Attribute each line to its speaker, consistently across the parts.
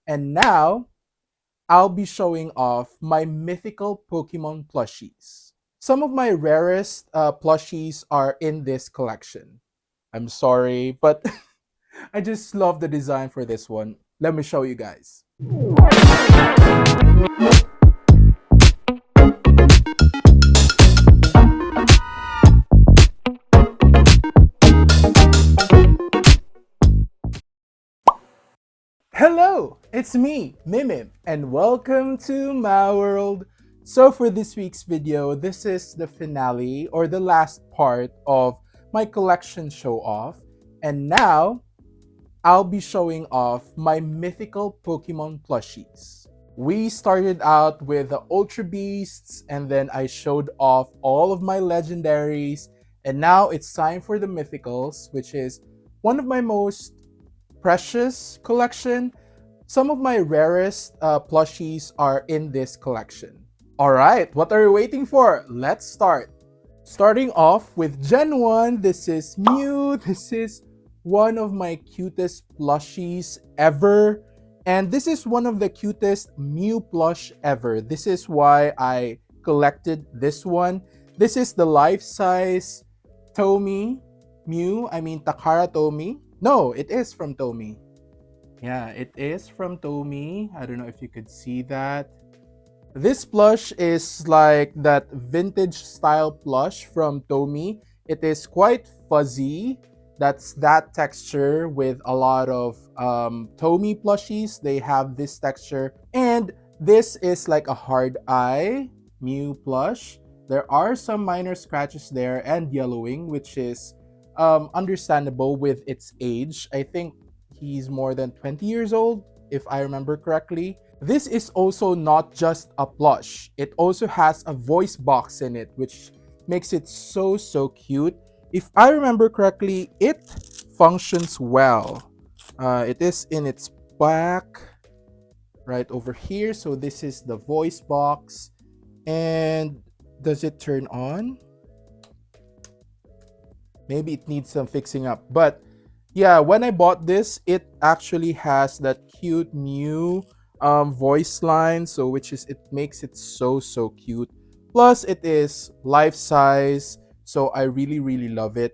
Speaker 1: And now I'll be showing off my Mythical Pokemon Plushies. Some of my rarest plushies are in this collection. I'm sorry, but I just love the design for this one. Let me show you guys. Hello, it's me, Mimim, and welcome to my world. So for this week's video, this is the finale or the last part of my collection show off. And now I'll be showing off my Mythical Pokemon Plushies. We started out with the Ultra Beasts, and then I showed off all of my legendaries, and now it's time for the Mythicals, which is one of my most precious collection. Some of my rarest plushies are in this collection. Alright, what are you waiting for? Let's start. Starting off with Gen 1, this is Mew. This is one of my cutest plushies ever. And this is one of the cutest Mew plush ever. This is why I collected this one. This is the life-size Tomy Mew. I mean Takara Tomy. No, it is from Tomy. Yeah, it is from Tomy. I don't know if you could see that. This plush is like that vintage style plush from Tomy. It is quite fuzzy. That's that texture with a lot of Tomy plushies. They have this texture. And this is like a hard eye Mew plush. There are some minor scratches there and yellowing, which is understandable with its age. I think he's more than 20 years old, if I remember correctly. This is also not just a plush. It also has a voice box in it, which makes it so cute. If I remember correctly, it functions well. It is in its back, right over here. So this is the voice box. And does it turn on? Maybe it needs some fixing up. But yeah, when I bought this, it actually has that cute Mew voice line, so which is it makes it so cute. Plus it is life size, so I really love it.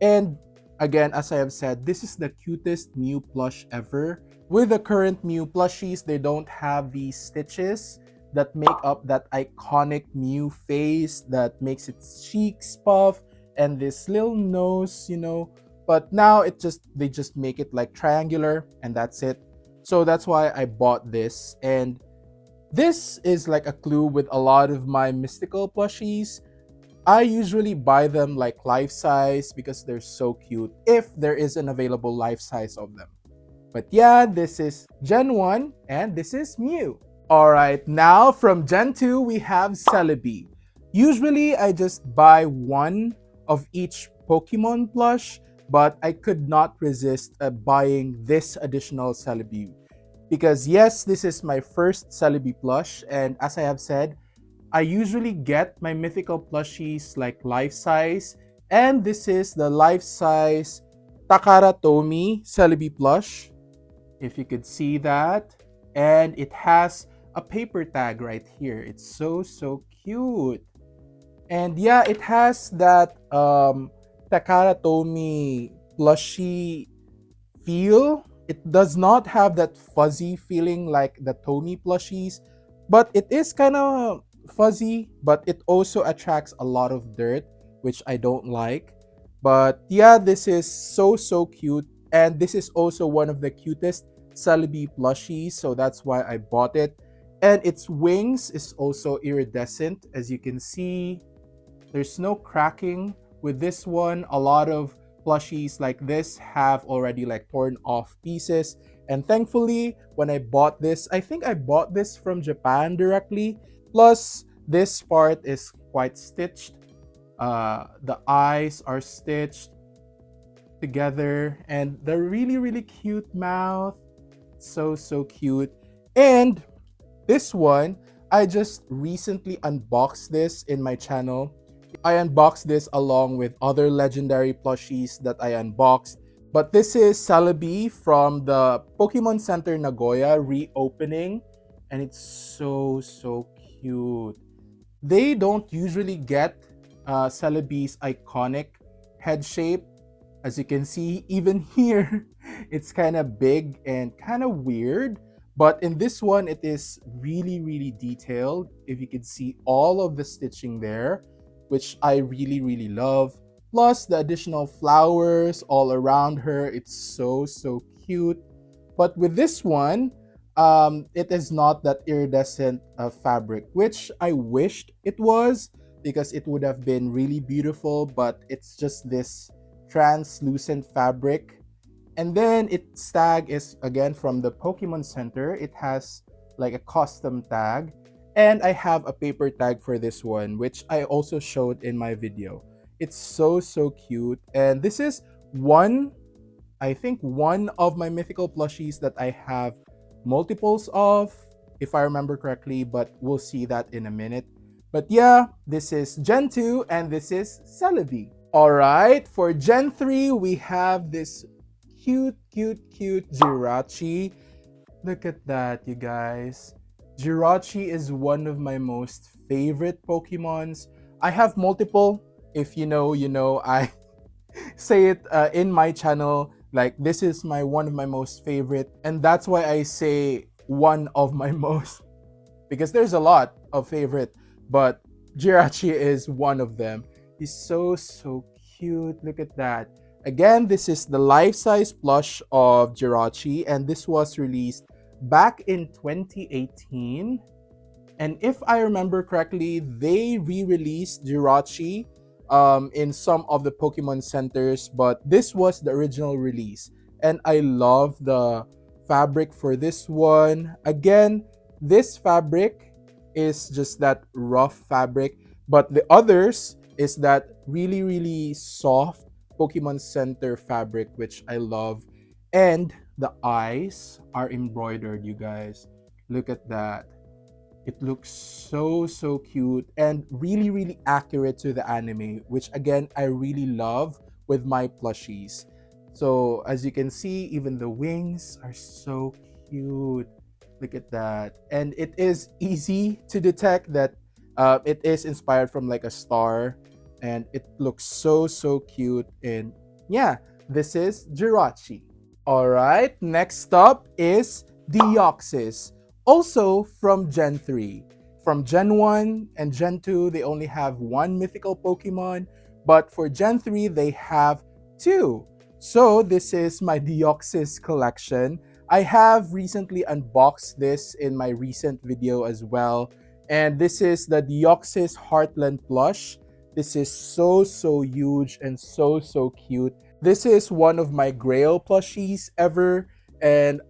Speaker 1: And again, as I have said, this is the cutest Mew plush ever. With the current Mew plushies, they don't have these stitches that make up that iconic Mew face that makes its cheeks puff and this little nose, you know. But now they just make it like triangular and that's it. So that's why I bought this. And this is like a clue with a lot of my mystical plushies. I usually buy them like life size because they're so cute if there is an available life size of them. But yeah, this is Gen 1 and this is Mew. Alright, now from Gen 2 we have Celebi. Usually I just buy one of each Pokemon plush, but I could not resist buying this additional Celebi. Because yes, this is my first Celebi plush, and as I have said, I usually get my mythical plushies like life size, and this is the life size Takara Tomy Celebi plush, if you could see that. And it has a paper tag right here. It's so cute. And yeah, it has that Takara Tomy plushy feel. It does not have that fuzzy feeling like the Tomy plushies, but it is kind of fuzzy, but it also attracts a lot of dirt, which I don't like. But yeah, this is so cute, and this is also one of the cutest Celebi plushies, so that's why I bought it. And its wings is also iridescent, as you can see. There's no cracking with this one. A lot of plushies like this have already like torn off pieces, and thankfully when I bought this, I think I bought this from Japan directly. Plus this part is quite stitched. The eyes are stitched together, and the really cute mouth, so cute. And this one, I just recently unboxed this in my channel. I unboxed this along with other legendary plushies that I unboxed. But this is Celebi from the Pokemon Center Nagoya reopening, and it's so cute. They don't usually get Celebi's iconic head shape. As you can see, even here, it's kind of big and kind of weird. But in this one, it is really detailed. If you can see all of the stitching there, which I really love. Plus the additional flowers all around her. It's so cute. But with this one, it is not that iridescent fabric, which I wished it was because it would have been really beautiful. But it's just this translucent fabric. And then its tag is again from the Pokemon Center. It has like a custom tag. And I have a paper tag for this one, which I also showed in my video. It's so cute. And this is one, I think, one of my mythical plushies that I have multiples of, if I remember correctly, but we'll see that in a minute. But yeah, this is Gen 2 and this is Celebi. Alright, for Gen 3, we have this cute Jirachi. Look at that, you guys. Jirachi is one of my most favorite Pokemons. I have multiple. If you know, you know. I say it in my channel. Like, this is my one of my most favorite. And that's why I say one of my most. Because there's a lot of favorite. But Jirachi is one of them. He's so cute. Look at that. Again, this is the life-size plush of Jirachi, and this was released back in 2018. And if I remember correctly, they re-released Jirachi in some of the Pokemon centers, but this was the original release. And I love the fabric for this one. Again, this fabric is just that rough fabric, but the others is that really soft Pokemon Center fabric, which I love. And the eyes are embroidered, you guys. Look at that. It looks so cute and really accurate to the anime, which again, I really love with my plushies. So as you can see, even the wings are so cute. Look at that. And it is easy to detect that it is inspired from like a star, and it looks so cute. And yeah, this is Jirachi. All right, next up is Deoxys, also from Gen 3. From Gen 1 and Gen 2, they only have one mythical Pokemon, but for Gen 3, they have two. So this is my Deoxys collection. I have recently unboxed this in my recent video as well. And this is the Deoxys Heartland plush. This is so huge and so cute. This is one of my grail plushies ever, and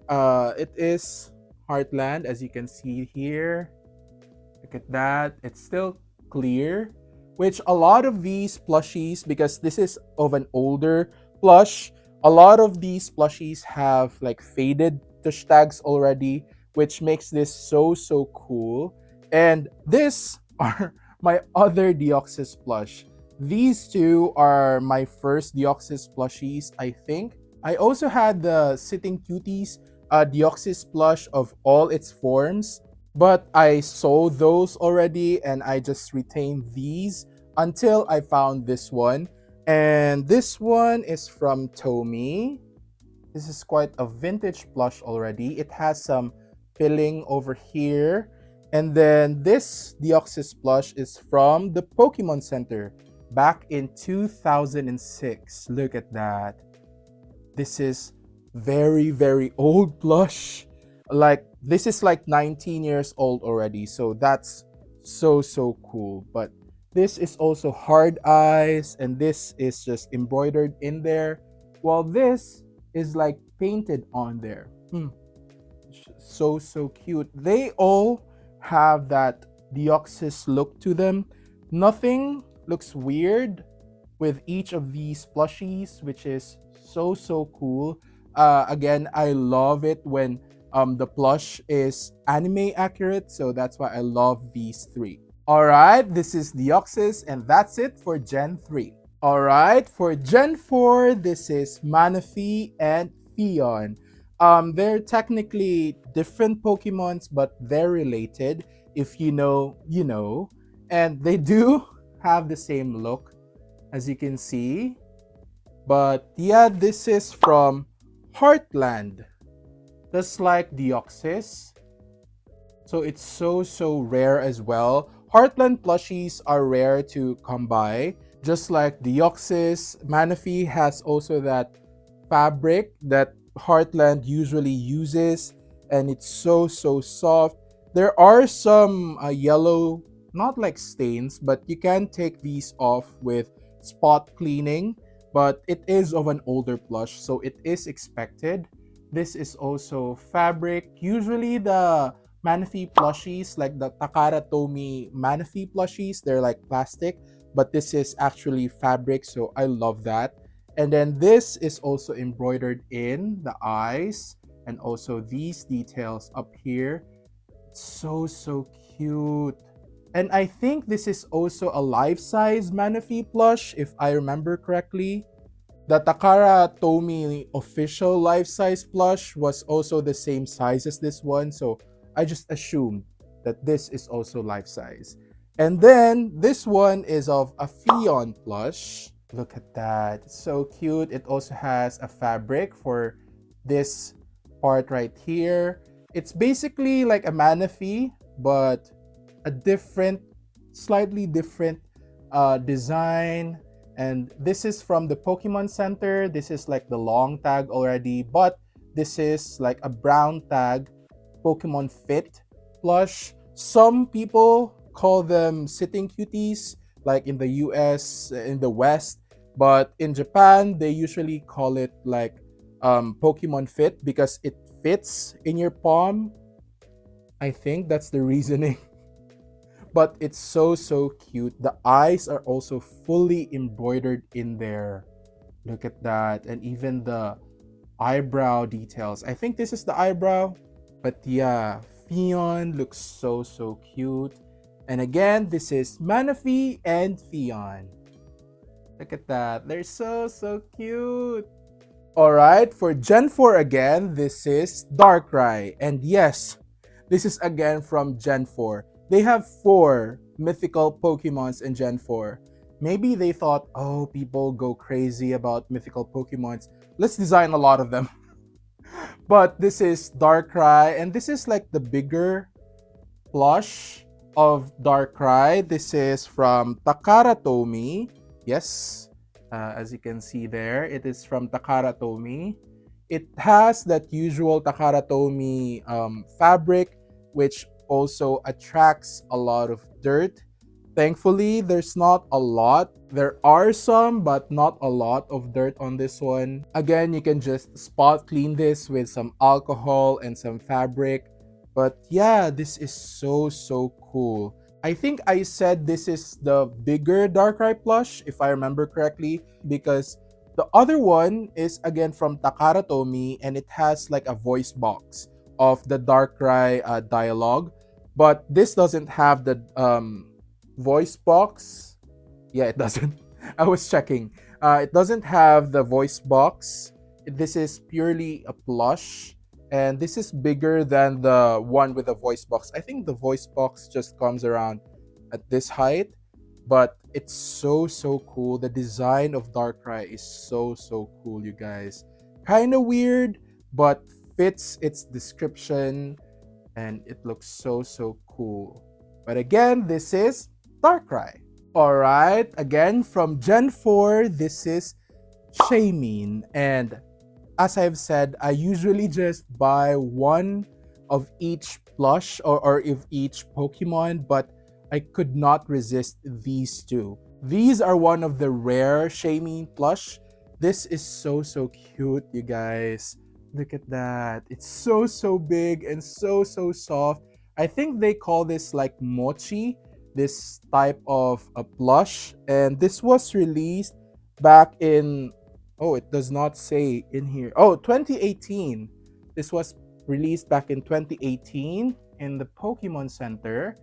Speaker 1: it is Heartland, as you can see here. Look at that. It's still clear, which a lot of these plushies, because this is of an older plush, a lot of these plushies have like faded tush tags already, which makes this so cool. And this are my other Deoxys plush. These two are my first Deoxys plushies, I think. I also had the Sitting Cuties Deoxys plush of all its forms, but I sold those already and I just retained these until I found this one. And this one is from Tomy. This is quite a vintage plush already. It has some filling over here. And then this Deoxys plush is from the Pokemon Center back in 2006. Look at that. This is very old plush. Like, this is like 19 years old already. So that's so cool. But this is also hard eyes, and this is just embroidered in there, while this is like painted on there. So cute. They all have that Deoxys look to them. Nothing looks weird with each of these plushies, which is so cool. Again, I love it when the plush is anime accurate, so that's why I love these three. All right, this is Deoxys, and that's it for Gen 3. All right, for Gen 4, this is Manaphy and Theon. They're technically different Pokemons, but they're related. If you know, you know. And they do have the same look, as you can see. But yeah, this is from Heartland, just like Deoxys. So it's so rare as well. Heartland plushies are rare to come by. Just like Deoxys, Manaphy has also that fabric that Heartland usually uses, and it's so soft. There are some yellow, not like stains, but you can take these off with spot cleaning. But it is of an older plush, so it is expected. This is also fabric. Usually the Manaphy plushies, like the Takara Tomy Manaphy plushies, they're like plastic, but this is actually fabric, so I love that. And then this is also embroidered in the eyes and also these details up here. It's so cute. And I think this is also a life-size Manaphy plush, if I remember correctly. The Takara Tomy official life-size plush was also the same size as this one, so I just assumed that this is also life-size. And then this one is of a Fion plush. Look at that. It's so cute. It also has a fabric for this part right here. It's basically like a Manaphy, but a different, slightly different design. And this is from the Pokemon Center. This is like the long tag already, but this is like a brown tag Pokemon Fit plush. Some people call them sitting cuties, like in the US, in the West, but in Japan, they usually call it like Pokemon Fit because it fits in your palm. I think that's the reasoning. But it's so cute. The eyes are also fully embroidered in there. Look at that. And even the eyebrow details. I think this is the eyebrow. But yeah, Fion looks so cute. And again, this is Manaphy and Fion. Look at that. They're so cute. Alright, for Gen 4 again, this is Darkrai. And yes, this is again from Gen 4. They have 4 mythical Pokemons in Gen 4. Maybe they thought, oh, people go crazy about mythical Pokemons. Let's design a lot of them. But this is Darkrai, and this is like the bigger plush of Darkrai. This is from Takara Tomy. Yes, as you can see there, it is from Takara Tomy. It has that usual Takara Tomy fabric, which also attracts a lot of dirt. Thankfully, there's not a lot. There are some, but not a lot of dirt on this one. Again, you can just spot clean this with some alcohol and some fabric. But yeah, this is so cool. I think I said this is the bigger Darkrai plush, if I remember correctly, because the other one is again from Takara Tomy, and it has like a voice box of the Darkrai dialogue. But this doesn't have the voice box. Yeah, it doesn't. I was checking. It doesn't have the voice box. This is purely a plush. And this is bigger than the one with the voice box. I think the voice box just comes around at this height. But it's so cool. The design of Darkrai is so cool, you guys. Kind of weird, but fits its description. And it looks so cool. But again, this is Darkrai. Alright, again from Gen 4, this is Shaymin. And as I've said, I usually just buy one of each plush or of each Pokemon, but I could not resist these two. These are one of the rare Shaymin plush. This is so cute, you guys. Look at that. It's so big and so soft. I think they call this like mochi, this type of a plush. And this was released back in, oh, it does not say in here. Oh, 2018. This was released back in 2018 in the Pokemon Center.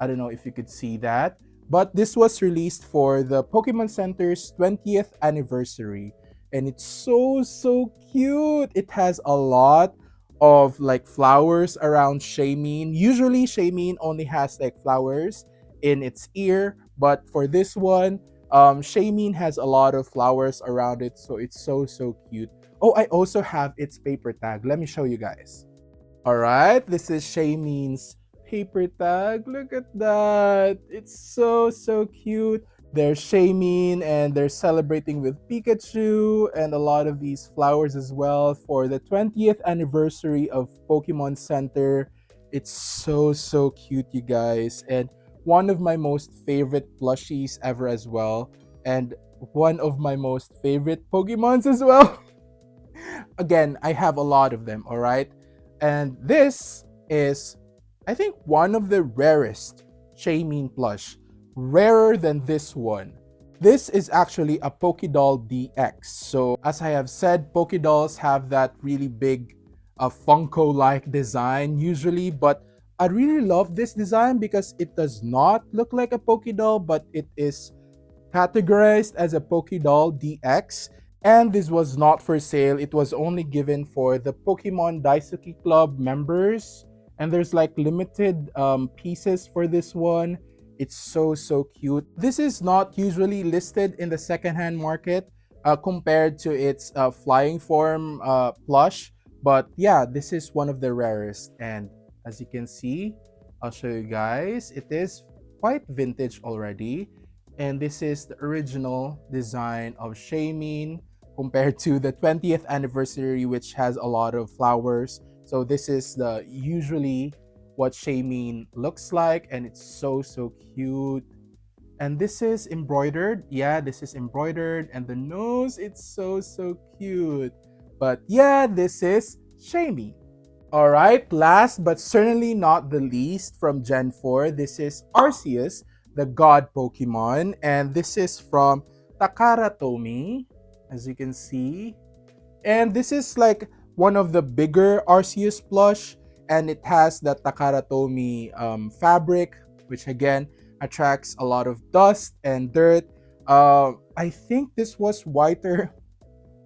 Speaker 1: I don't know if you could see that. but this was released for the Pokemon Center's 20th anniversary. And it's so cute. It has a lot of like flowers around Shaymeen. Usually Shaymeen only has like flowers in its ear, but for this one, Shaymeen has a lot of flowers around it, so it's so cute. Oh, I also have its paper tag. Let me show you guys. All right, this is Shaymeen's paper tag. Look at that. It's so cute. There's Shaymeen and they're celebrating with Pikachu and a lot of these flowers as well for the 20th anniversary of Pokemon Center. It's so cute, you guys. And one of my most favorite plushies ever as well. And one of my most favorite Pokemons as well. Again, I have a lot of them, all right? And this is, I think, one of the rarest Shaymeen plush. Rarer than this one. This is actually a Pokédoll DX. So, as I have said, Pokédolls have that really big Funko-like design usually, but I really love this design because it does not look like a Pokédoll, but it is categorized as a Pokédoll DX, and this was not for sale. It was only given for the Pokemon Daisuki Club members, and there's like limited pieces for this one. It's so cute. This is not usually listed in the secondhand market compared to its flying form plush, but yeah, this is one of the rarest. And as you can see, I'll show you guys. It is quite vintage already, and this is the original design of Shaymeen compared to the 20th anniversary, which has a lot of flowers. So this is the usually what Shaymeen looks like, and it's so cute. And this is embroidered. Yeah, this is embroidered, and the nose, it's so cute. But yeah, this is Shaymeen. All right, last but certainly not the least from Gen 4, this is Arceus, the god Pokemon, and this is from Takara Tomy, as you can see. And this is like one of the bigger Arceus plush, and it has the Takara Tomy fabric, which again attracts a lot of dust and dirt. I think this was whiter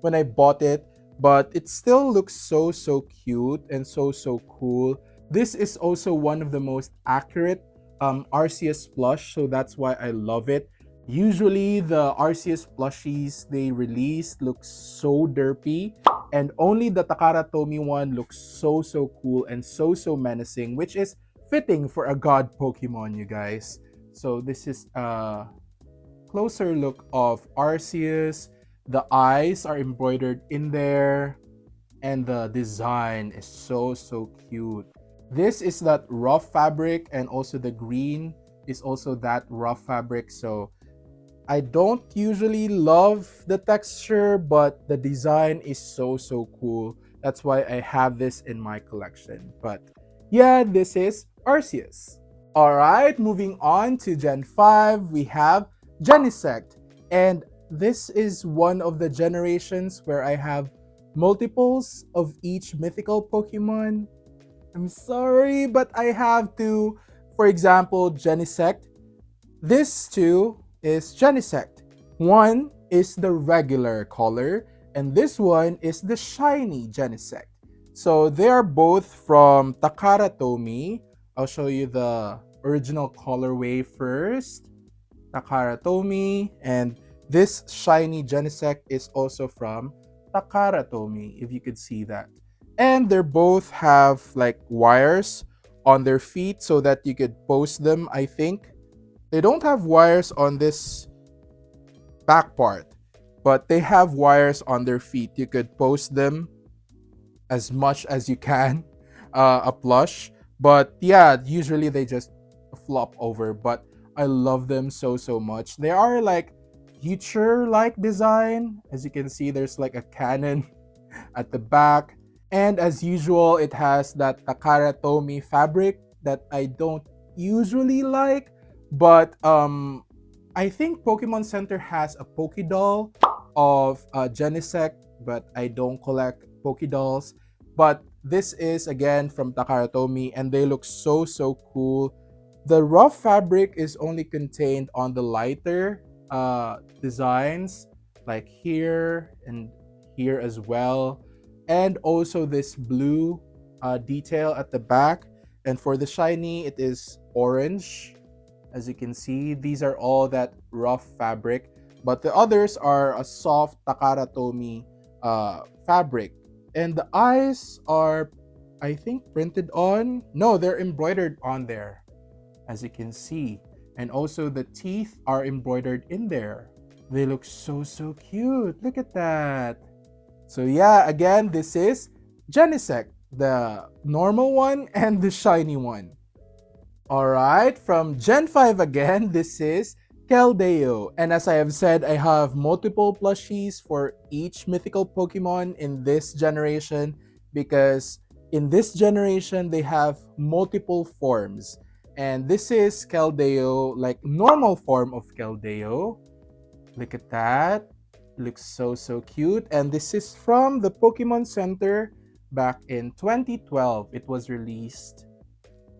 Speaker 1: when I bought it, but it still looks so cute and so cool. This is also one of the most accurate Arceus plush, so that's why I love it. Usually the Arceus plushies they release look so derpy, and only the Takara Tomy one looks so cool and so menacing, which is fitting for a god Pokemon, you guys. So this is closer look of Arceus. The eyes are embroidered in there, and the design is so cute. This is that rough fabric, and also the green is also that rough fabric. So I don't usually love the texture, but the design is so cool. That's why I have this in my collection. But yeah, this is Arceus. Alright, moving on to Gen 5, we have Genesect. And this is one of the generations where I have multiples of each mythical Pokemon. I'm sorry, but I have to. For example, Genesect. This two is Genesect. One is the regular color, and this one is the shiny Genesect. So they are both from Takara Tomy. I'll show you the original colorway first. Takara Tomy, and this shiny Genesect is also from Takara Tomy, if you could see that. And they both have like wires on their feet so that you could post them, I think. They don't have wires on this back part, but they have wires on their feet. You could post them as much as you can, a plush. But yeah, usually they just flop over. But I love them so much. They are like future-like design. As you can see, there's like a cannon at the back. And as usual, it has that Takara Tomy fabric that I don't usually like. But I think Pokemon Center has a Pokédoll of Genesect, but I don't collect Pokédolls. But this is again from Takara Tomy, and they look so cool. The rough fabric is only contained on the lighter designs, like here and here as well, and also this blue detail at the back. And for the shiny, it is orange. As you can see, these are all that rough fabric, but the others are a soft Takara Tomy fabric. And the eyes are, I think, printed on. No, they're embroidered on there, as you can see. And also the teeth are embroidered in there. They look so, so cute. Look at that. So yeah, again, this is Genesect, the normal one and the shiny one. Alright, from Gen 5 again, this is Keldeo. And as I have said, I have multiple plushies for each mythical Pokemon in this generation because in this generation they have multiple forms. And this is Keldeo, like normal form of Keldeo. Look at that. Looks so, so cute. And this is from the Pokemon Center back in 2012. It was released.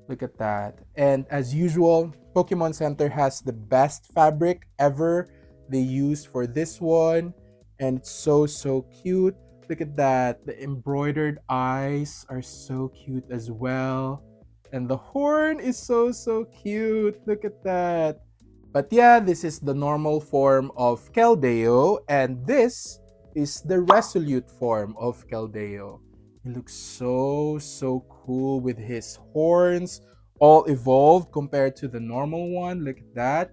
Speaker 1: Look at that. And as usual, Pokemon Center has the best fabric ever they used for this one. And it's so, so cute. Look at that. The embroidered eyes are so cute as well. And the horn is so, so cute. Look at that. But yeah, this is the normal form of Keldeo, and this is the resolute form of Keldeo. He looks so, so cool with his horns all evolved compared to the normal one. Look at that.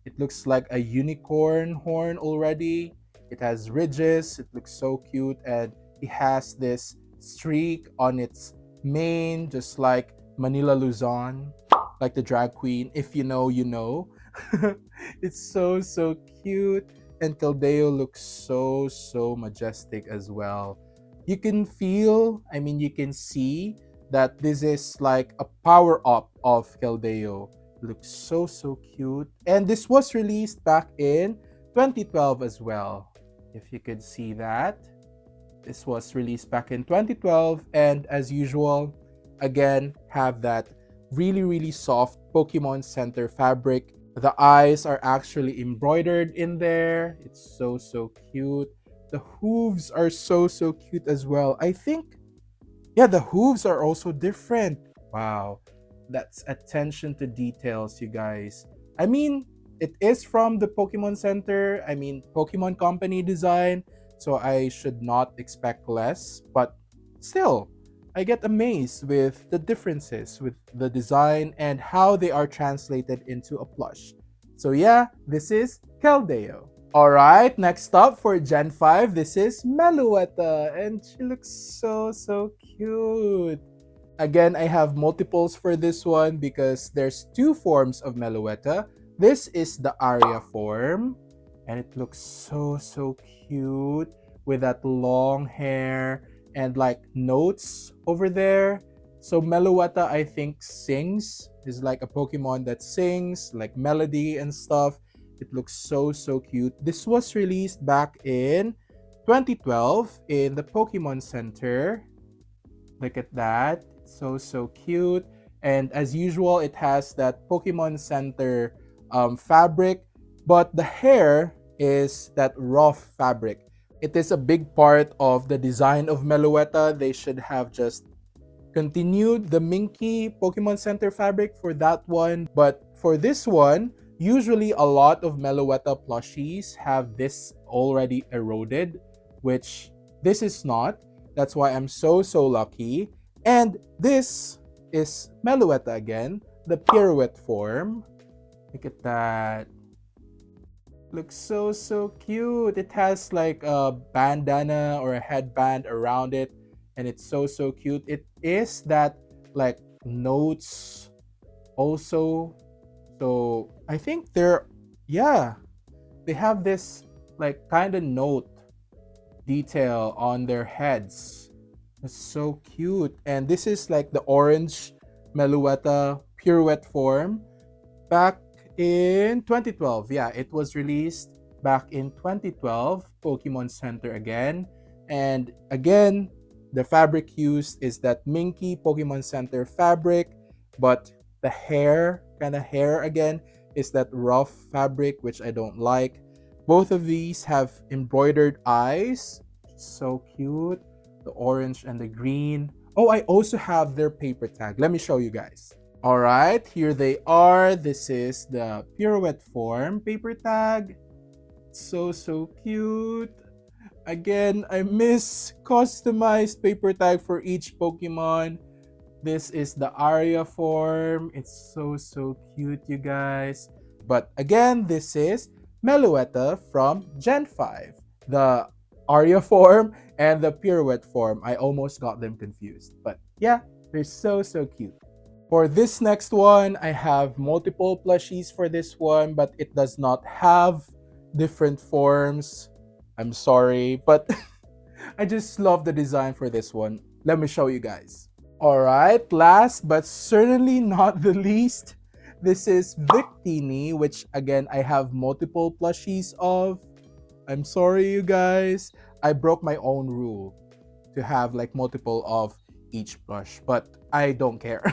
Speaker 1: It looks like a unicorn horn already. It has ridges. It looks so cute, and he has this streak on its mane, just like Manila Luzon, like the drag queen. If you know, you know. It's so, so cute. And Keldeo looks so, so majestic as well. You can feel, I mean, you can see that this is like a power up of Keldeo. Looks so, so cute. And this was released back in 2012 as well. If you could see that. This was released back in 2012. And as usual, again, have that really, really soft Pokemon Center fabric. The eyes are actually embroidered in there. It's so, so cute. The hooves are so, so cute as well. I think, yeah, the hooves are also different. Wow. That's attention to details, you guys. I mean, it is from the Pokemon Center. I mean, Pokemon Company design. So I should not expect less. But still, I get amazed with the differences with the design and how they are translated into a plush. So yeah, this is Keldeo. Alright, next up for Gen 5, this is Meluetta. And she looks so, so cute. Again, I have multiples for this one because there's two forms of Meluetta. This is the Aria form. And it looks so, so cute with that long hair and like notes over there. So Meluetta, I think, sings. Is like a Pokemon that sings, like melody and stuff. It looks so, so cute. This was released back in 2012 in the Pokemon Center. Look at that. So, so cute. And as usual, it has that Pokemon Center fabric, but the hair is that rough fabric. It is a big part of the design of Meluetta. They should have just continued the Minky Pokemon Center fabric for that one. But for this one, usually a lot of Meluetta plushies have this already eroded, which this is not. That's why I'm so, so lucky. And this is Meluetta again, the pirouette form. Look at that. Looks so, so cute. It has like a bandana or a headband around it, and it's so, so cute. It is that like notes also. So I think yeah, they have this like kind of note detail on their heads. It's so cute. And this is like the orange Meluetta pirouette form back in 2012. Yeah, it was released back in 2012, Pokemon Center again. And again, the fabric used is that Minky Pokemon Center fabric, but The hair, kind of hair again, is that rough fabric, which I don't like. Both of these have embroidered eyes. So cute. The orange and the green. Oh, I also have their paper tag. Let me show you guys. All right, here they are. This is the pirouette form paper tag. So cute. Again, I miss customized paper tag for each Pokemon. This is the Aria form. It's so cute, you guys. But again, this is Meluetta from Gen 5. The Aria form and the Pirouette form. I almost got them confused. But yeah, they're so cute. For this next one, I have multiple plushies for this one, but it does not have different forms. I'm sorry, but I just love the design for this one. Let me show you guys. All right, last but certainly not the least, this is Victini, which again I have multiple plushies of. I'm sorry, you guys. I broke my own rule to have like multiple of each plush, but I don't care.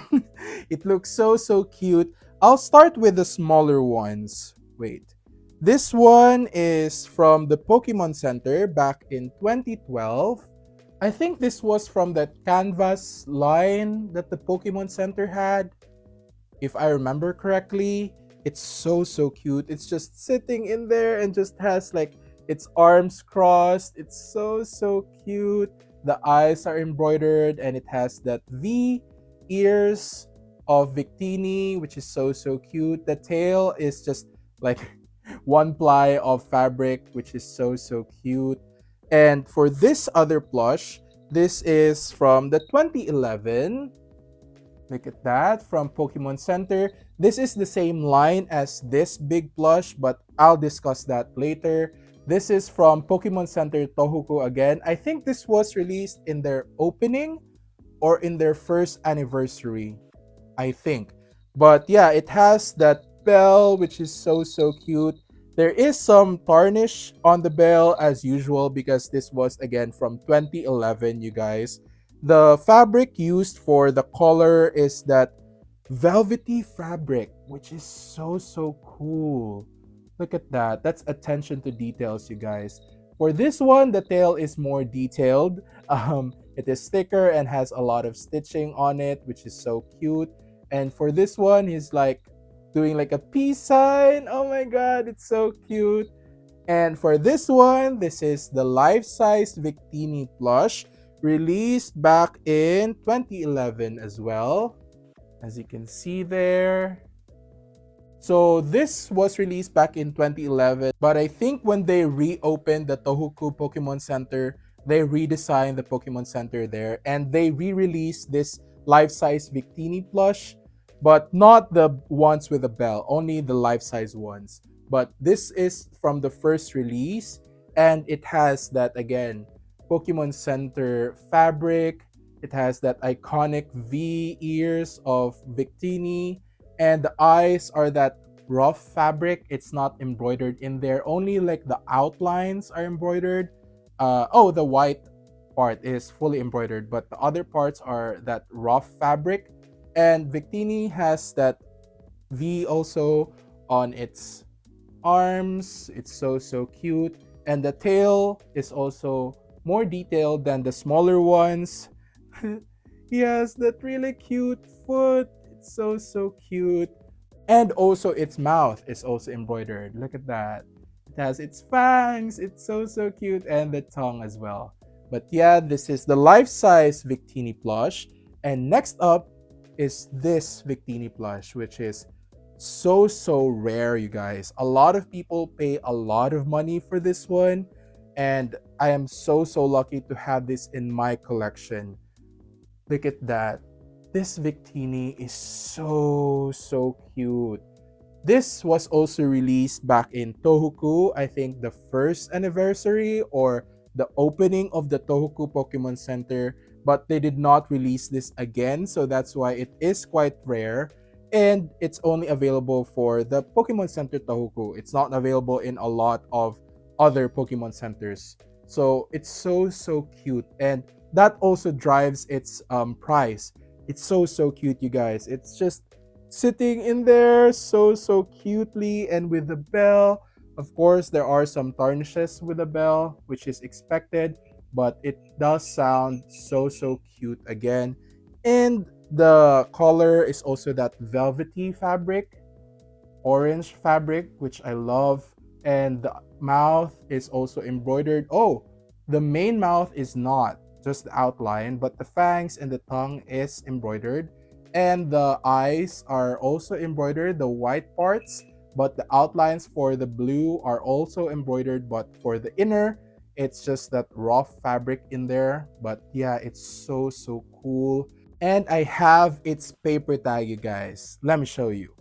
Speaker 1: It looks so cute. I'll start with the smaller ones. Wait. This one is from the Pokemon Center back in 2012. I think this was from that canvas line that the Pokemon Center had. If I remember correctly, it's so cute. It's just sitting in there and just has like its arms crossed. It's so cute. The eyes are embroidered and it has that V ears of Victini, which is so cute. The tail is just like one ply of fabric, which is so cute. And for this other plush, this is from the 2011. Look at that, from Pokemon Center. This is the same line as this big plush, but I'll discuss that later. This is from Pokemon Center Tohoku again. I think this was released in their opening or in their first anniversary, I think. But yeah, it has that bell, which is so cute. There is some tarnish on the bell as usual because this was again from 2011, you guys. The fabric used for the color is that velvety fabric, which is so cool. Look at that. That's attention to details, you guys. For this one, the tail is more detailed. It is thicker and has a lot of stitching on it, which is so cute. And for this one, he's like doing like a peace sign. Oh my god, it's so cute. And for this one, this is the life-size Victini plush released back in 2011 as well. As you can see there. So this was released back in 2011, but I think when they reopened the Tohoku Pokemon Center, they redesigned the Pokemon Center there and they re-released this life-size Victini plush, but not the ones with the bell, only the life-size ones. But this is from the first release and it has that again, Pokemon Center fabric. It has that iconic V ears of Victini and the eyes are that rough fabric. It's not embroidered in there, only like the outlines are embroidered. Oh, the white part is fully embroidered, but the other parts are that rough fabric. And Victini has that V also on its arms. It's so cute. And the tail is also more detailed than the smaller ones. He has that really cute foot. It's so cute. And also its mouth is also embroidered. Look at that. It has its fangs. It's so cute. And the tongue as well. But yeah, this is the life-size Victini plush. And next up is this Victini plush, which is so rare, you guys. A lot of people pay a lot of money for this one. And I am so lucky to have this in my collection. Look at that. This Victini is so cute. This was also released back in Tohoku, I think the first anniversary or the opening of the Tohoku Pokemon Center, but they did not release this again, so that's why it is quite rare. And it's only available for the Pokemon Center Tohoku. It's not available in a lot of other Pokemon centers. So it's so cute. And that also drives its price. It's so cute, you guys. It's just sitting in there so cutely, and with the bell. Of course, there are some tarnishes with the bell, which is expected, but it does sound so cute again. And the color is also that velvety fabric, orange fabric, which I love. And the mouth is also embroidered. Oh, the main mouth is not just the outline, but the fangs and the tongue is embroidered. And the eyes are also embroidered, the white parts, but the outlines for the blue are also embroidered. But for the inner, it's just that rough fabric in there. But yeah, it's so cool. And I have its paper tag, you guys. Let me show you.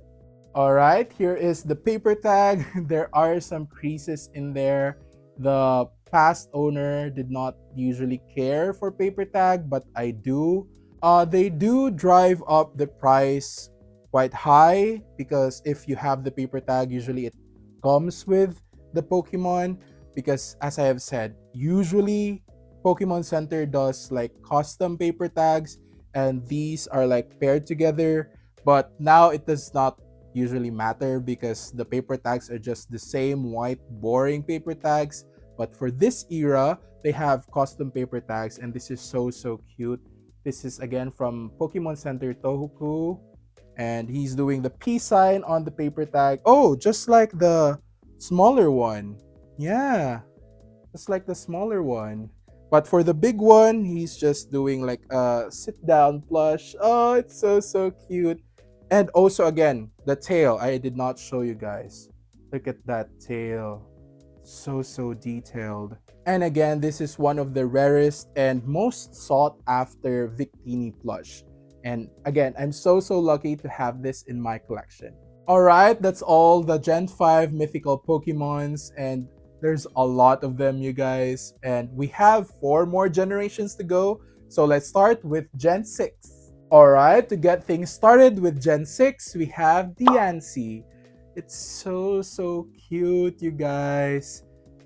Speaker 1: All right, here is the paper tag. There are some creases in there. The past owner did not usually care for paper tag, but I do. They do drive up the price quite high because if you have the paper tag, usually it comes with the Pokemon. Because as I have said, usually Pokemon Center does like custom paper tags, and these are like paired together. But now it does not usually matter because the paper tags are just the same white boring paper tags. But for this era, they have custom paper tags, and this is so cute. This is again from Pokemon Center Tohoku, and he's doing the peace sign on the paper tag. Oh, just like the smaller one. Yeah, just like the smaller one. But for the big one, he's just doing like a sit down plush. Oh, it's so cute. And also again, the tail. I did not show you guys. Look at that tail. So detailed. And again, this is one of the rarest and most sought after Victini plush. And again, I'm so lucky to have this in my collection. Alright, that's all the Gen 5 mythical Pokemons, and there's a lot of them, you guys. And we have 4 more generations to go, so let's start with Gen 6. Alright, to get things started with Gen 6, we have Diancie. It's so cute, you guys.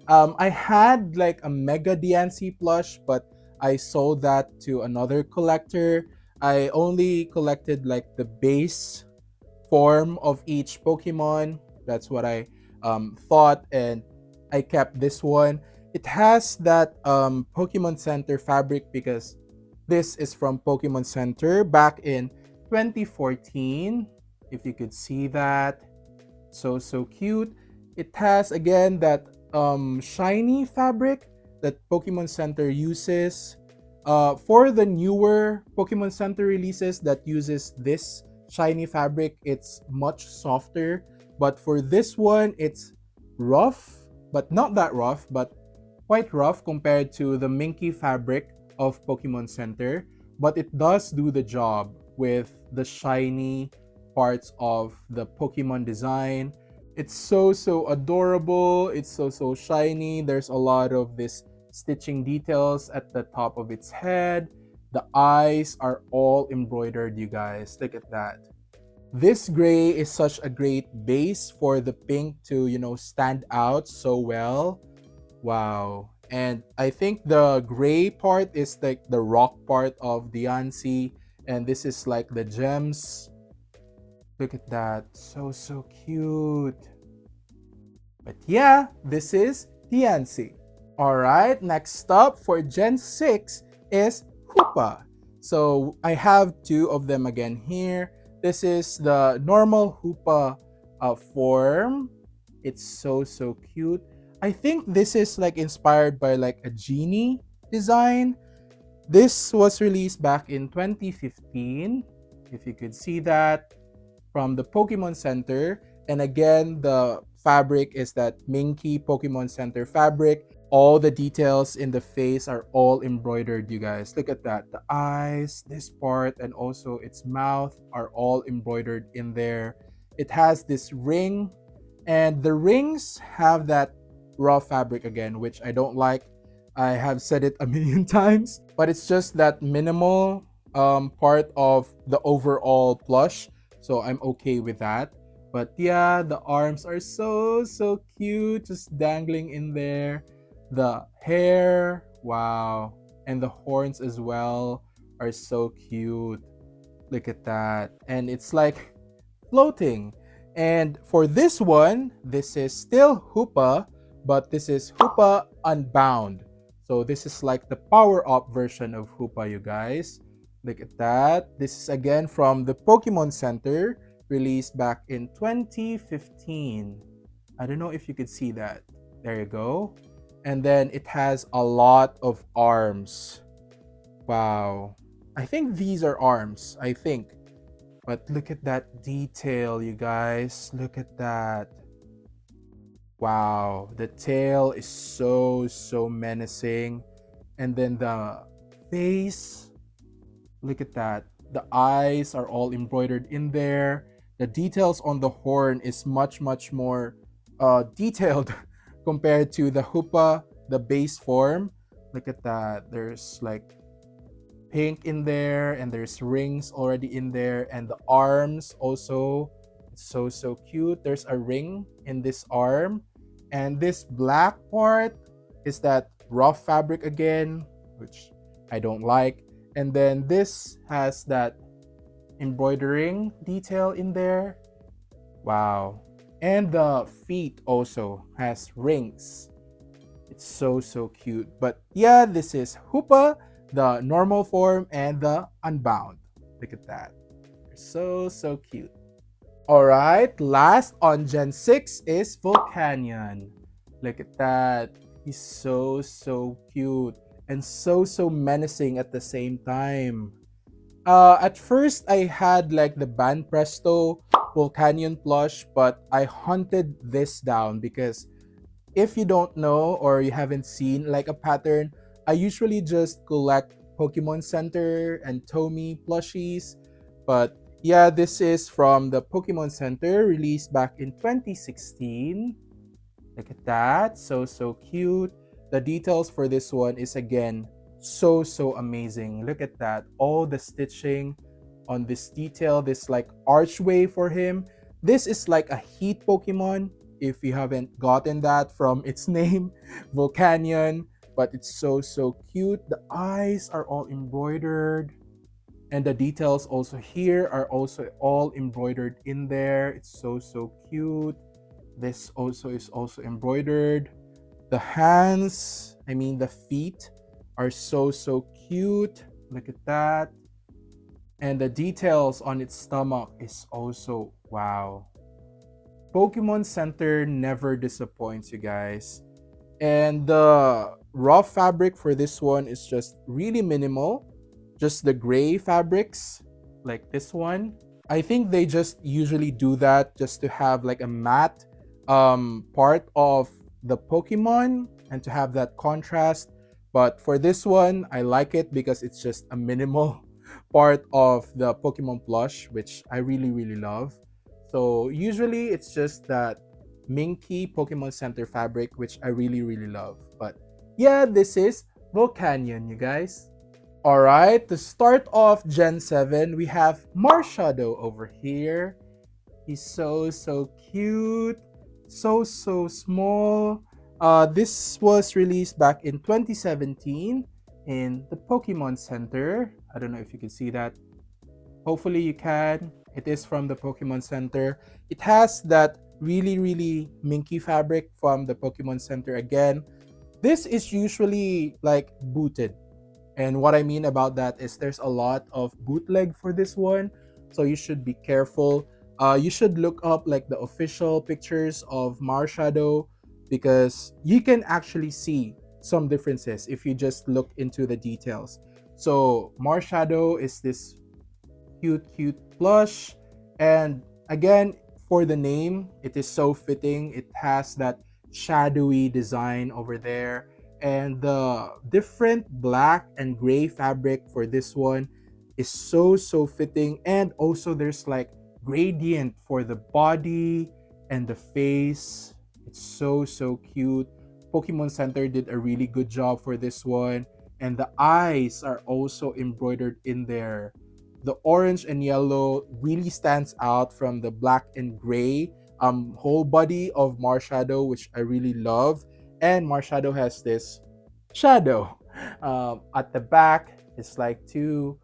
Speaker 1: I had like a Mega Diancie plush, but I sold that to another collector. I only collected like the base form of each Pokemon. That's what I thought, and I kept this one. It has that Pokemon Center fabric because this is from Pokemon Center back in 2014. If you could see that, so cute. It has again that shiny fabric that Pokemon Center uses. For the newer Pokemon Center releases that uses this shiny fabric, it's much softer. But for this one, it's rough, but not that rough, but quite rough compared to the minky fabric of Pokemon Center. But it does do the job with the shiny parts of the Pokemon design. It's so adorable. It's so shiny. There's a lot of this stitching details at the top of its head. The eyes are all embroidered, you guys. Look at that. This gray is such a great base for the pink to, stand out so well. Wow. And I think the gray part is like the rock part of Diancie, and this is like the gems. Look at that. So cute. But yeah, this is Diancie. Alright, next up for Gen 6 is Hoopa. So I have 2 of them again here. This is the normal Hoopa form. It's so cute. I think this is like inspired by like a genie design. This was released back in 2015. If you could see that from the Pokemon Center. And again, the fabric is that Minky Pokemon Center fabric. All the details in the face are all embroidered, you guys. Look at that. The eyes, this part, and also its mouth are all embroidered in there. It has this ring, and the rings have that raw fabric again, which I don't like. I have said it a million times, but it's just that minimal part of the overall plush, so I'm okay with that. But yeah, the arms are so cute, just dangling in there. The hair, wow, and the horns as well are so cute. Look at that. And it's like floating. And for this one, this is still Hoopa, but this is Hoopa Unbound. So this is like the power up version of Hoopa, you guys. Look at that. This is again from the Pokemon Center, released back in 2015. I don't know if you could see that. There you go. And then it has a lot of arms. Wow. I think these are arms. I think. But look at that detail, you guys. Look at that. Wow. The tail is so menacing. And then the face. Look at that. The eyes are all embroidered in there. The details on the horn is much more detailed compared to the Hoopa, the base form. Look at that. There's like pink in there, and there's rings already in there, and the arms also. It's so cute. There's a ring in this arm, and this black part is that rough fabric again, which I don't like. And then this has that embroidering detail in there. Wow. And the feet also has rings. It's so cute. But yeah, this is Hoopa, the normal form, and the Unbound. Look at that. They're so cute. Alright, last on Gen 6 is Volcanion. Look at that. He's so cute. And so menacing at the same time. At first, I had like the Ban Presto Volcanion plush, but I hunted this down because if you don't know or you haven't seen like a pattern, I usually just collect Pokemon Center and Tomy plushies. But yeah, this is from the Pokemon Center, released back in 2016. Look at that. So cute. The details for this one is again so amazing. Look at that. All the stitching on this detail, this like archway for him. This is like a heat Pokemon if you haven't gotten that from its name, Volcanion. But it's so cute. The eyes are all embroidered. And the details also here are also all embroidered in there. It's so cute. This also is also embroidered. The hands, I mean the feet, are so cute. Look at that. And the details on its stomach is also wow. Pokemon Center never disappoints, you guys. And the raw fabric for this one is just really minimal. Just the gray fabrics, like this one. I think they just usually do that just to have like a matte part of the Pokemon and to have that contrast. But for this one, I like it because it's just a minimal part of the Pokemon plush, which I really love. So usually it's just that minky Pokemon Center fabric, which I really love. But yeah, this is Volcanion, you guys. All right, to start off Gen 7, we have Marshadow over here. He's so cute, so small. This was released back in 2017 in the Pokemon Center. I don't know if you can see that. Hopefully you can. It is from the Pokemon Center. It has that really minky fabric from the Pokemon Center again. This is usually like booted. And what I mean about that is there's a lot of bootleg for this one. So you should be careful. You should look up like the official pictures of Marshadow because you can actually see some differences if you just look into the details. So Marshadow is this cute plush, and again, for the name, it is so fitting. It has that shadowy design over there, and the different black and gray fabric for this one is so fitting. And also there's like gradient for the body and the face. It's so cute. Pokemon Center did a really good job for this one, and the eyes are also embroidered in there. The orange and yellow really stands out from the black and gray whole body of Marshadow, which I really love. And Marshadow has this shadow at the back. It's like two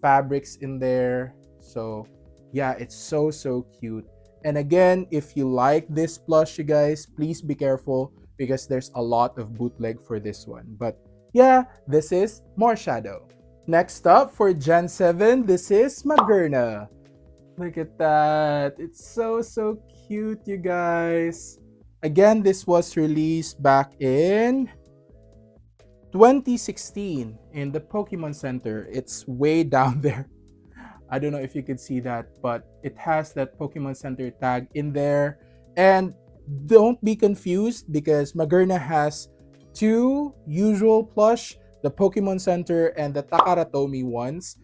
Speaker 1: fabrics in there. So Yeah, it's so so cute. And again, if you like this plush, you guys, please be careful because there's a lot of bootleg for this one. But yeah, this is more shadow. Next up for Gen 7, this is Magerna. Look at that. It's so so cute, you guys. Again, this was released back in 2016 in the Pokemon Center. It's way down there. I don't know if you could see that, but it has that Pokemon Center tag in there. And don't be confused because Magerna has two usual plush, the Pokemon Center and the Takaratomi ones.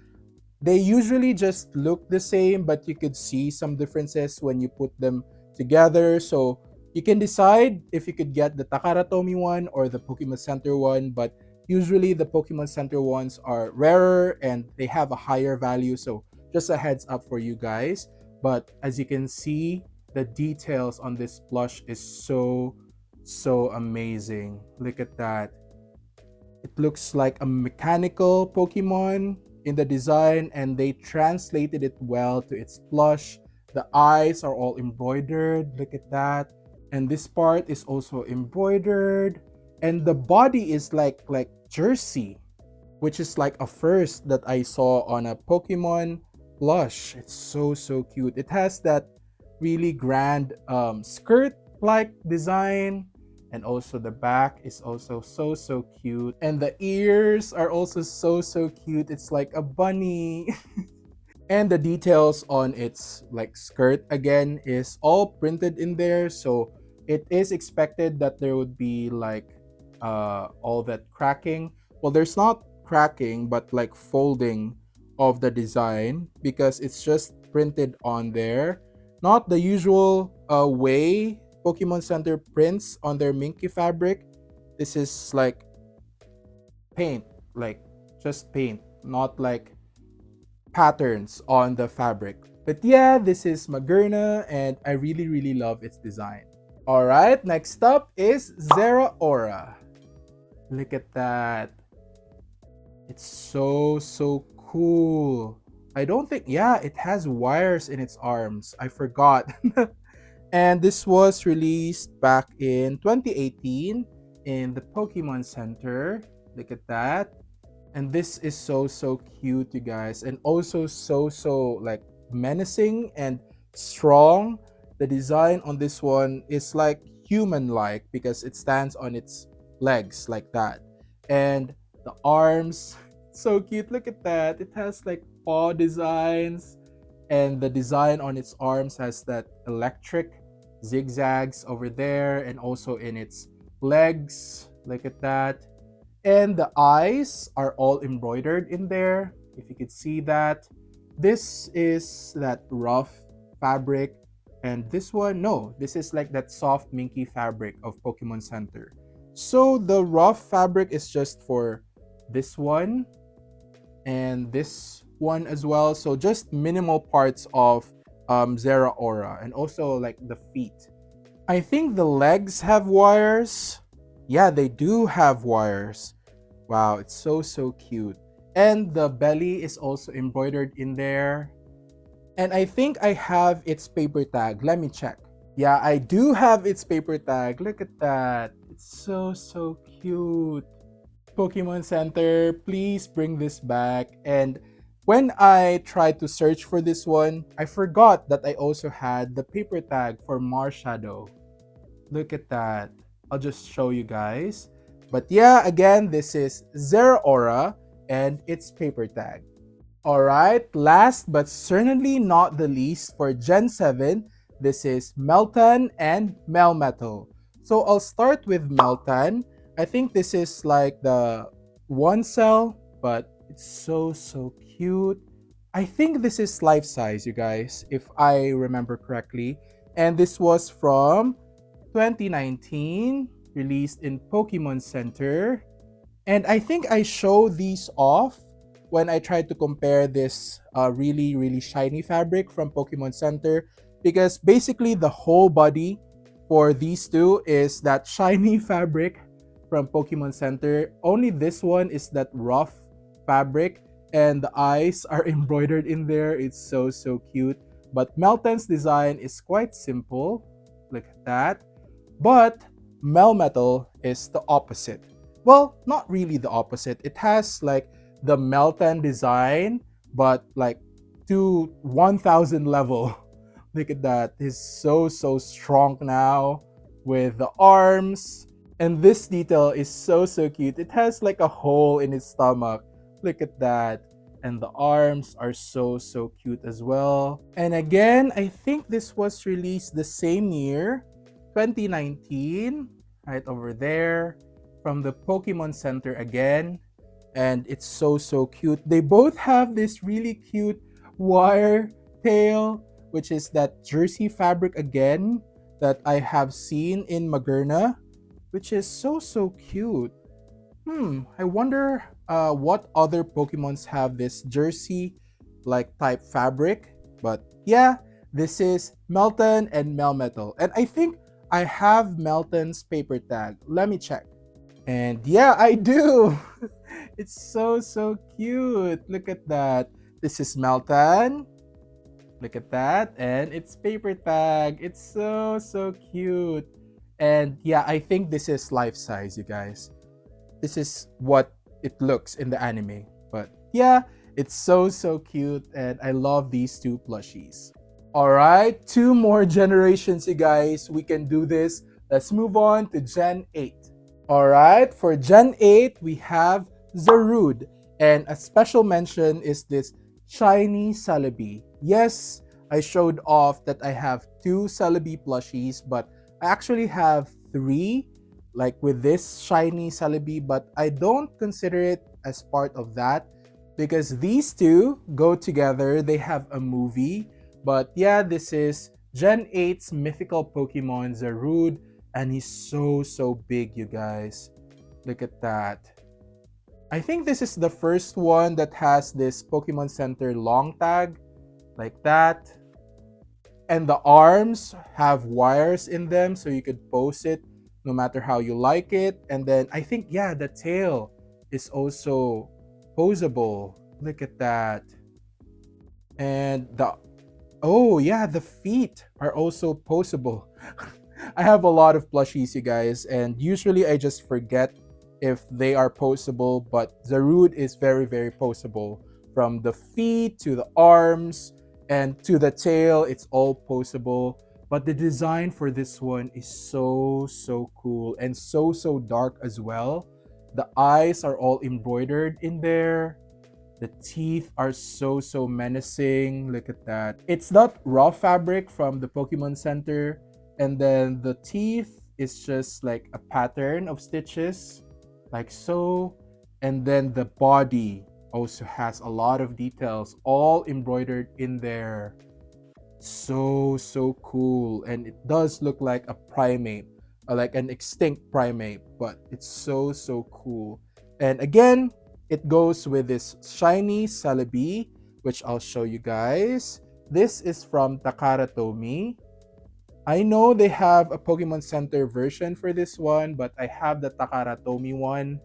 Speaker 1: They usually just look the same, but you could see some differences when you put them together. So you can decide if you could get the Takaratomi one or the Pokemon Center one, but usually the Pokemon Center ones are rarer and they have a higher value. So just a heads up for you guys. But as you can see, the details on this plush is so so amazing. Look at that. It looks like a mechanical Pokemon in the design, and they translated it well to its plush. The eyes are all embroidered. Look at that. And this part is also embroidered. And the body is like jersey, which is like a first that I saw on a Pokemon plush. It's so so cute. It has that really grand skirt like design, and also the back is also so so cute, and the ears are also so so cute. It's like a bunny. And the details on its like skirt again is all printed in there, so it is expected that there would be like all that cracking. Well, there's not cracking but like folding of the design because it's just printed on there, not the usual way Pokemon Center prints on their minky fabric. This is like paint, like just paint, not like patterns on the fabric. But yeah, this is Magerna, and I really, really love its design. All right, next up is Zera Aura. Look at that. It's so, so cool. I don't think, yeah, it has wires in its arms. I forgot. And this was released back in 2018 in the Pokemon Center. Look at that. And this is so so cute, you guys, and also so so like menacing and strong. The design on this one is like human like because it stands on its legs like that, and the arms, so cute. Look at that. It has like paw designs, and the design on its arms has that electric zigzags over there, and also in its legs. Look at that. And the eyes are all embroidered in there, if you could see that. This is that rough fabric, and this one, no, this is like that soft minky fabric of Pokemon Center. So the rough fabric is just for this one and this one as well, so just minimal parts of Zera Aura, and also like the feet. I think the legs have wires. Yeah, they do have wires. Wow, it's so so cute. And the belly is also embroidered in there. And I think I have its paper tag. Let me check. Yeah, I do have its paper tag. Look at that. It's so so cute. Pokemon Center, please bring this back. And when I tried to search for this one, I forgot that I also had the paper tag for Marshadow. Look at that. I'll just show you guys. But yeah, again, this is Zera Aura and its paper tag. Alright, last but certainly not the least for Gen 7, this is Meltan and Melmetal. So I'll start with Meltan. I think this is like the one cell, but it's so so cute. I think this is life size, you guys, if I remember correctly. And this was from 2019, released in Pokemon Center. And I think I showed these off when I tried to compare this really, really shiny fabric from Pokemon Center, because basically the whole body for these two is that shiny fabric from Pokemon Center. Only this one is that rough fabric, and the eyes are embroidered in there. It's so, so cute. But Meltan's design is quite simple. Look at that. But Melmetal is the opposite. Well, not really the opposite. It has like the Meltan design, but like to 1000 level. Look at that. He's so strong now with the arms. And this detail is so cute. It has like a hole in its stomach. Look at that. And the arms are so cute as well. And again, I think this was released the same year, 2019, right over there, from the Pokemon Center again. And it's so cute. They both have this really cute wire tail, which is that jersey fabric again that I have seen in Magerna, which is so cute. I wonder what other Pokemons have this jersey like type fabric. But yeah, this is Melton and Melmetal. And I think I have Melton's paper tag. Let me check. And yeah, I do. It's so cute. Look at that. This is Melton. Look at that. And it's paper tag. It's so cute. And yeah, I think this is life size, you guys. This is what it looks in the anime. But yeah, it's so cute. And I love these two plushies. All right, two more generations, you guys. We can do this. Let's move on to Gen 8. All right, for Gen 8, we have Zarude. And a special mention is this shiny Celebi. Yes, I showed off that I have two Celebi plushies, but I actually have three, like with this shiny Celebi, but I don't consider it as part of that because these two go together. They have a movie. But yeah, this is Gen 8's Mythical Pokemon Zarude, and he's so big, you guys. Look at that. I think this is the first one that has this Pokemon Center long tag, like that. And the arms have wires in them, so you could pose it no matter how you like it. And then I think, yeah, the tail is also posable. Look at that. And oh yeah, the feet are also posable. I have a lot of plushies, you guys, and usually I just forget if they are posable, but Zarude is very posable. From the feet to the arms and to the tail, it's all posable. But the design for this one is so cool and so dark as well. The eyes are all embroidered in there. The teeth are so menacing. Look at that. It's not raw fabric from the Pokemon Center. And then the teeth is just like a pattern of stitches, like so. And then the body also has a lot of details, all embroidered in there. So cool. And it does look like a primate, like an extinct primate, but it's so cool. And again, it goes with this shiny Celebi, which I'll show you guys. This is from Takara Tomy. I know they have a Pokemon Center version for this one, but I have the Takara Tomy one.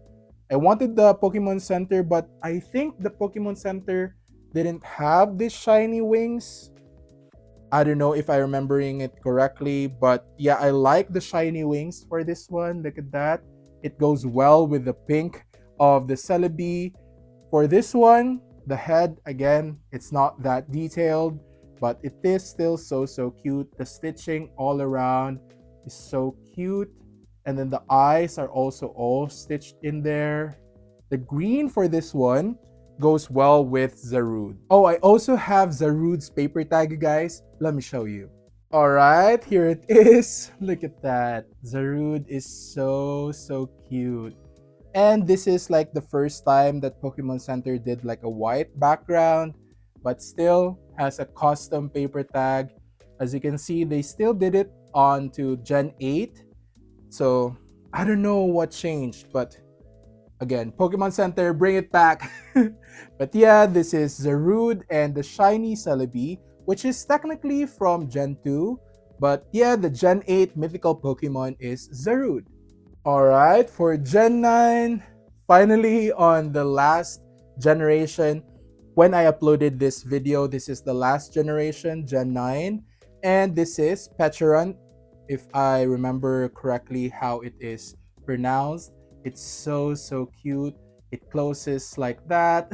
Speaker 1: I wanted the Pokemon Center, but I think the Pokemon Center didn't have these shiny wings. I don't know if I'm remembering it correctly, but yeah, I like the shiny wings for this one. Look at that. It goes well with the pink of the Celebi. For this one, the head, again, it's not that detailed, but it is still so cute. The stitching all around is so cute. And then the eyes are also all stitched in there. The green for this one goes well with Zarude. Oh, I also have Zarude's paper tag, you guys. Let me show you. All right, here it is. Look at that. Zarude is so cute. And this is like the first time that Pokemon Center did like a white background, but still has a custom paper tag. As you can see, they still did it onto Gen 8. So I don't know what changed, but again, Pokemon Center, bring it back. But yeah, this is Zarude and the shiny Celebi, which is technically from Gen 2. But yeah, the Gen 8 mythical Pokemon is Zarude. Alright, for Gen 9, finally on the last generation, when I uploaded this video, this is the last generation, Gen 9. And this is Pecharunt, if I remember correctly how it is pronounced. It's so, so cute. It closes like that.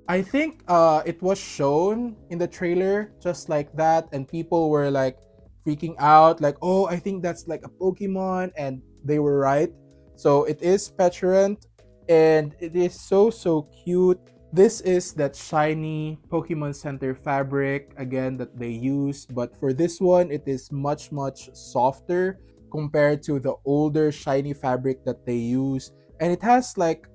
Speaker 1: I think it was shown in the trailer just like that, and people were like freaking out, like, "Oh, I think that's like a Pokemon," and they were right. So it is Petulant, and it is so so cute. This is that shiny Pokemon Center fabric again that they use, but for this one, it is much much softer compared to the older shiny fabric that they use, and it has like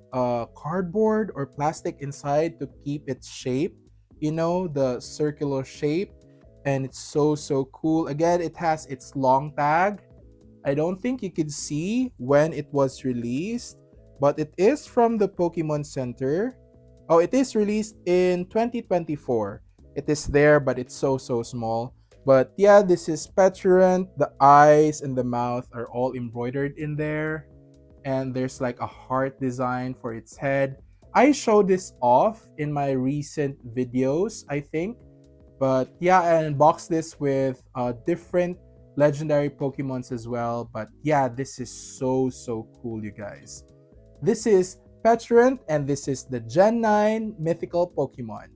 Speaker 1: cardboard or plastic inside to keep its shape, the circular shape, and it's so so cool. Again, it has its long tag. I don't think you could see when it was released, but it is from the Pokemon Center. Oh, it is released in 2024. It is there, but it's so so small. But yeah, this is Petulant. The eyes and the mouth are all embroidered in there, and there's like a heart design for its head. I showed this off in my recent videos, I think. But yeah, I unboxed this with different legendary Pokemons as well. But yeah, this is so, so cool, you guys. This is Petrant, and this is the Gen 9 Mythical Pokemon.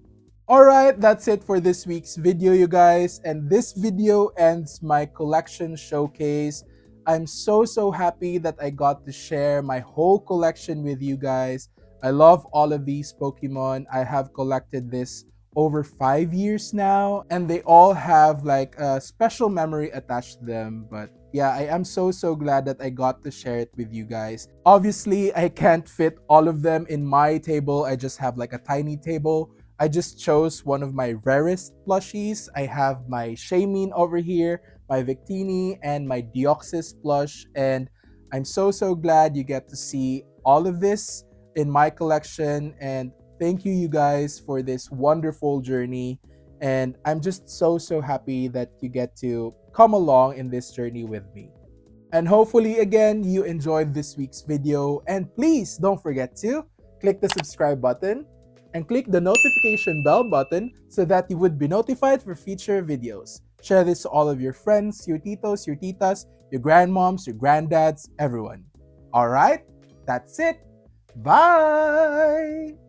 Speaker 1: Alright, that's it for this week's video, you guys. And this video ends my collection showcase. I'm so so happy that I got to share my whole collection with you guys. I love all of these Pokemon. I have collected this over 5 years now, and they all have like a special memory attached to them. But yeah, I am so so glad that I got to share it with you guys. Obviously, I can't fit all of them in my table. I just have like a tiny table. I just chose one of my rarest plushies. I have my Shaymin over here, my Victini, and my Deoxys plush. And I'm so, so glad you get to see all of this in my collection. And thank you, you guys, for this wonderful journey. And I'm just so, so happy that you get to come along in this journey with me. And hopefully, again, you enjoyed this week's video. And please don't forget to click the subscribe button and click the notification bell button so that you would be notified for future videos. Share this to all of your friends, your titos, your titas, your grandmoms, your granddads, everyone. All right, that's it. Bye.